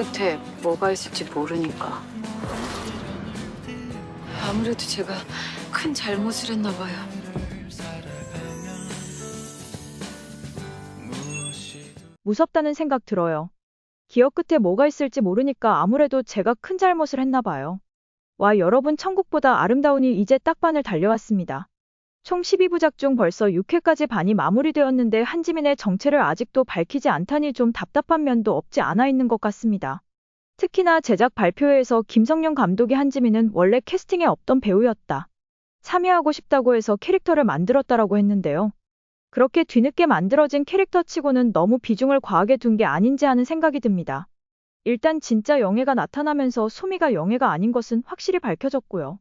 끝에 뭐가 있을지 모르니까. 아무래도 제가 큰 잘못을 했나 봐요. 무섭다는 생각 들어요. 기억 끝에 뭐가 있을지 모르니까 아무래도 제가 큰 잘못을 했나 봐요. 와, 여러분, 천국보다 아름다운이 이제 딱 반을 달려왔습니다. 총 12부작 중 벌써 6회까지 반이 마무리되었는데 한지민의 정체를 아직도 밝히지 않다니 좀 답답한 면도 없지 않아 있는 것 같습니다. 특히나 제작 발표회에서 김성령 감독이 한지민은 원래 캐스팅에 없던 배우였다. 참여하고 싶다고 해서 캐릭터를 만들었다라고 했는데요. 그렇게 뒤늦게 만들어진 캐릭터치고는 너무 비중을 과하게 둔 게 아닌지 하는 생각이 듭니다. 일단 진짜 영애가 나타나면서 소미가 영애가 아닌 것은 확실히 밝혀졌고요.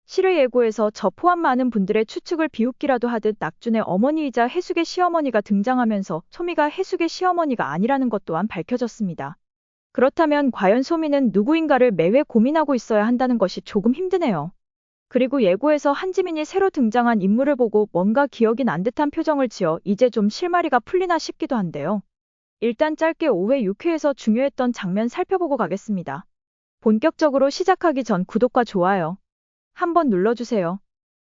실의 예고에서 저 포함 많은 분들의 추측을 비웃기라도 하듯 낙준의 어머니이자 해숙의 시어머니가 등장하면서 소미가 해숙의 시어머니가 아니라는 것 또한 밝혀졌습니다. 그렇다면 과연 소미는 누구인가를 매회 고민하고 있어야 한다는 것이 조금 힘드네요. 그리고 예고에서 한지민이 새로 등장한 인물을 보고 뭔가 기억이 난 듯한 표정을 지어 이제 좀 실마리가 풀리나 싶기도 한데요. 일단 짧게 5회, 6회에서 중요했던 장면 살펴보고 가겠습니다. 본격적으로 시작하기 전 구독과 좋아요 한번 눌러주세요.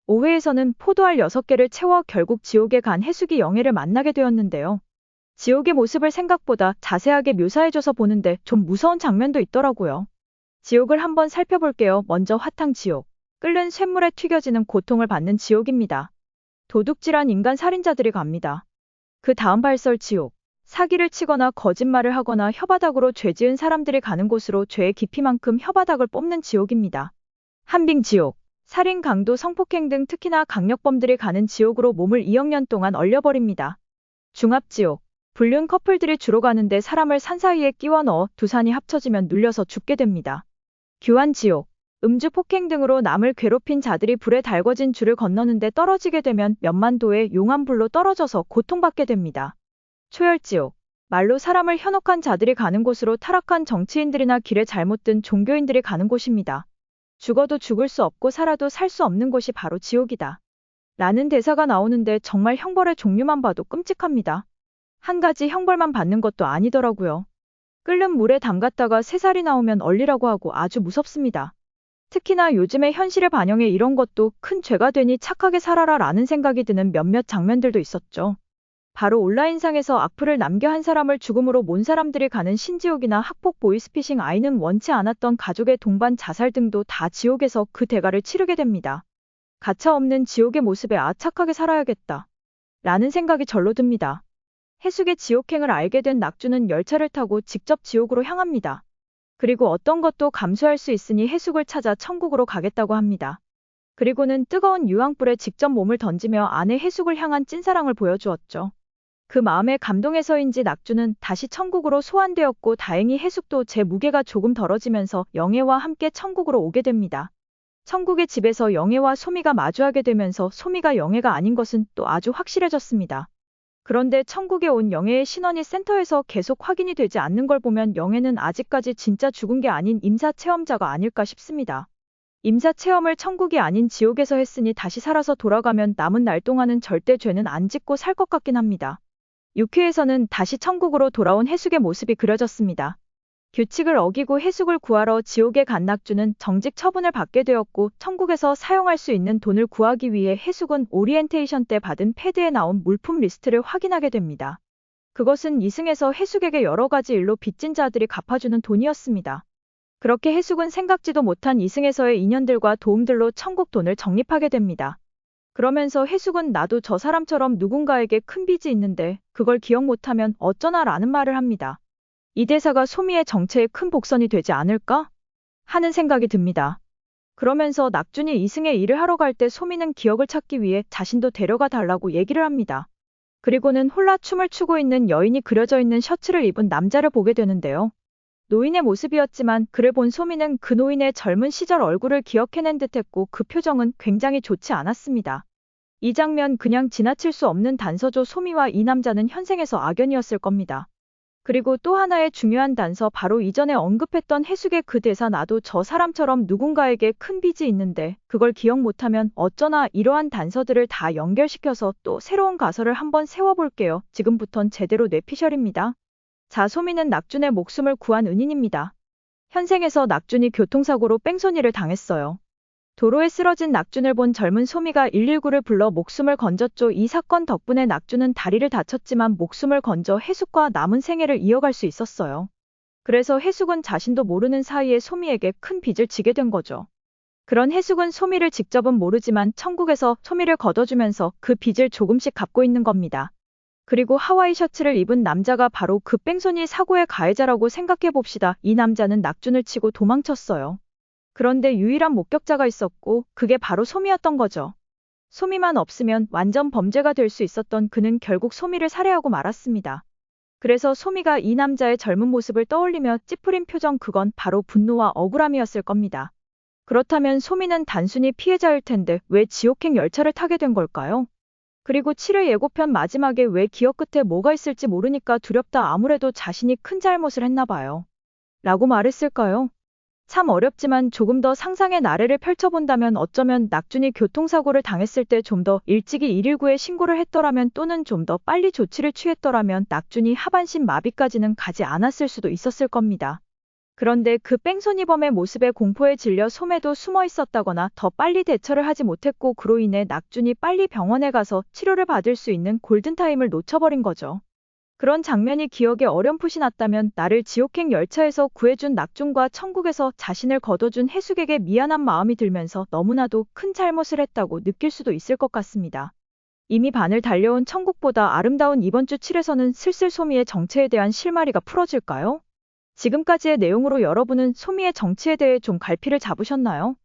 5회에서는 포도알 6개를 채워 결국 지옥에 간 해숙이 영애를 만나게 되었는데요. 지옥의 모습을 생각보다 자세하게 묘사해줘서 보는데 좀 무서운 장면도 있더라고요. 지옥을 한번 살펴볼게요. 먼저 화탕지옥. 끓는 쇳물에 튀겨지는 고통을 받는 지옥입니다. 도둑질한 인간 살인자들이 갑니다. 그 다음 발설지옥. 사기를 치거나 거짓말을 하거나 혓바닥으로 죄 지은 사람들이 가는 곳으로 죄의 깊이만큼 혓바닥을 뽑는 지옥입니다. 한빙지옥. 살인, 강도, 성폭행 등 특히나 강력범들이 가는 지옥으로 몸을 2억 년 동안 얼려버립니다. 중압지옥. 불륜 커플들이 주로 가는데 사람을 산 사이에 끼워 넣어 두 산이 합쳐지면 눌려서 죽게 됩니다. 교환지옥. 음주, 폭행 등으로 남을 괴롭힌 자들이 불에 달궈진 줄을 건너는데 떨어지게 되면 몇만 도의 용암불로 떨어져서 고통받게 됩니다. 초열지옥. 말로 사람을 현혹한 자들이 가는 곳으로 타락한 정치인들이나 길에 잘못 든 종교인들이 가는 곳입니다. 죽어도 죽을 수 없고 살아도 살 수 없는 곳이 바로 지옥이다. 라는 대사가 나오는데 정말 형벌의 종류만 봐도 끔찍합니다. 한 가지 형벌만 받는 것도 아니더라고요. 끓는 물에 담갔다가 새살이 나오면 얼리라고 하고 아주 무섭습니다. 특히나 요즘의 현실을 반영해 이런 것도 큰 죄가 되니 착하게 살아라 라는 생각이 드는 몇몇 장면들도 있었죠. 바로 온라인상에서 악플을 남겨 한 사람을 죽음으로 몬 사람들이 가는 신지옥이나 학폭, 보이스피싱, 아이는 원치 않았던 가족의 동반 자살 등도 다 지옥에서 그 대가를 치르게 됩니다. 가차없는 지옥의 모습에 아, 착하게 살아야겠다 라는 생각이 절로 듭니다. 해숙의 지옥행을 알게 된 낙주는 열차를 타고 직접 지옥으로 향합니다. 그리고 어떤 것도 감수할 수 있으니 해숙을 찾아 천국으로 가겠다고 합니다. 그리고는 뜨거운 유황불에 직접 몸을 던지며 아내 해숙을 향한 찐사랑을 보여주었죠. 그 마음에 감동해서인지 낙주는 다시 천국으로 소환되었고 다행히 해숙도 제 무게가 조금 덜어지면서 영애와 함께 천국으로 오게 됩니다. 천국의 집에서 영애와 소미가 마주하게 되면서 소미가 영애가 아닌 것은 또 아주 확실해졌습니다. 그런데 천국에 온 영애의 신원이 센터에서 계속 확인이 되지 않는 걸 보면 영애는 아직까지 진짜 죽은 게 아닌 임사체험자가 아닐까 싶습니다. 임사체험을 천국이 아닌 지옥에서 했으니 다시 살아서 돌아가면 남은 날 동안은 절대 죄는 안 짓고 살 것 같긴 합니다. 6회에서는 다시 천국으로 돌아온 해숙의 모습이 그려졌습니다. 규칙을 어기고 해숙을 구하러 지옥에 간 낙주는 정직 처분을 받게 되었고 천국에서 사용할 수 있는 돈을 구하기 위해 해숙은 오리엔테이션 때 받은 패드에 나온 물품 리스트를 확인하게 됩니다. 그것은 이승에서 해숙에게 여러 가지 일로 빚진 자들이 갚아주는 돈이었습니다. 그렇게 해숙은 생각지도 못한 이승에서의 인연들과 도움들로 천국 돈을 적립하게 됩니다. 그러면서 해숙은 나도 저 사람처럼 누군가에게 큰 빚이 있는데 그걸 기억 못하면 어쩌나 라는 말을 합니다. 이 대사가 소미의 정체에 큰 복선이 되지 않을까? 하는 생각이 듭니다. 그러면서 낙준이 이승의 일을 하러 갈 때 소미는 기억을 찾기 위해 자신도 데려가 달라고 얘기를 합니다. 그리고는 홀라 춤을 추고 있는 여인이 그려져 있는 셔츠를 입은 남자를 보게 되는데요. 노인의 모습이었지만 그를 본 소미는 그 노인의 젊은 시절 얼굴을 기억해낸 듯했고 그 표정은 굉장히 좋지 않았습니다. 이 장면 그냥 지나칠 수 없는 단서죠. 소미와 이 남자는 현생에서 악연이었을 겁니다. 그리고 또 하나의 중요한 단서, 바로 이전에 언급했던 해숙의 그 대사, 나도 저 사람처럼 누군가에게 큰 빚이 있는데 그걸 기억 못하면 어쩌나. 이러한 단서들을 다 연결시켜서 또 새로운 가설을 한번 세워볼게요. 지금부턴 제대로 뇌피셜입니다. 자, 소미는 낙준의 목숨을 구한 은인입니다. 현생에서 낙준이 교통사고로 뺑소니를 당했어요. 도로에 쓰러진 낙준을 본 젊은 소미가 119를 불러 목숨을 건졌죠. 이 사건 덕분에 낙준은 다리를 다쳤지만 목숨을 건져 해숙과 남은 생애를 이어갈 수 있었어요. 그래서 해숙은 자신도 모르는 사이에 소미에게 큰 빚을 지게 된 거죠. 그런 해숙은 소미를 직접은 모르지만 천국에서 소미를 걷어주면서 그 빚을 조금씩 갚고 있는 겁니다. 그리고 하와이 셔츠를 입은 남자가 바로 그 뺑소니 사고의 가해자라고 생각해 봅시다. 이 남자는 낙준을 치고 도망쳤어요. 그런데 유일한 목격자가 있었고 그게 바로 소미였던 거죠. 소미만 없으면 완전 범죄가 될 수 있었던 그는 결국 소미를 살해하고 말았습니다. 그래서 소미가 이 남자의 젊은 모습을 떠올리며 찌푸린 표정, 그건 바로 분노와 억울함이었을 겁니다. 그렇다면 소미는 단순히 피해자일 텐데 왜 지옥행 열차를 타게 된 걸까요? 그리고 7회 예고편 마지막에 왜 기억 끝에 뭐가 있을지 모르니까 두렵다, 아무래도 자신이 큰 잘못을 했나 봐요. 라고 말했을까요? 참 어렵지만 조금 더 상상의 나래를 펼쳐본다면 어쩌면 낙준이 교통사고를 당했을 때 좀 더 일찍이 119에 신고를 했더라면 또는 좀 더 빨리 조치를 취했더라면 낙준이 하반신 마비까지는 가지 않았을 수도 있었을 겁니다. 그런데 그 뺑소니범의 모습에 공포에 질려 소매도 숨어 있었다거나 더 빨리 대처를 하지 못했고 그로 인해 낙준이 빨리 병원에 가서 치료를 받을 수 있는 골든타임을 놓쳐버린 거죠. 그런 장면이 기억에 어렴풋이 났다면 나를 지옥행 열차에서 구해준 낙준과 천국에서 자신을 거둬준 해숙에게 미안한 마음이 들면서 너무나도 큰 잘못을 했다고 느낄 수도 있을 것 같습니다. 이미 반을 달려온 천국보다 아름다운 이번 주 7에서는 슬슬 소미의 정체에 대한 실마리가 풀어질까요? 지금까지의 내용으로 여러분은 소미의 정체에 대해 좀 갈피를 잡으셨나요?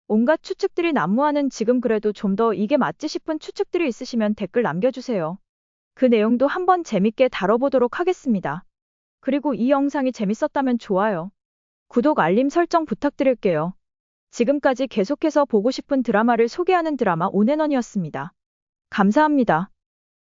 온갖 추측들이 난무하는 지금 그래도 좀 더 이게 맞지 싶은 추측들이 있으시면 댓글 남겨주세요. 그 내용도 한번 재밌게 다뤄보도록 하겠습니다. 그리고 이 영상이 재밌었다면 좋아요, 구독, 알림 설정 부탁드릴게요. 지금까지 계속해서 보고 싶은 드라마를 소개하는 드라마 온앤언이었습니다. 감사합니다.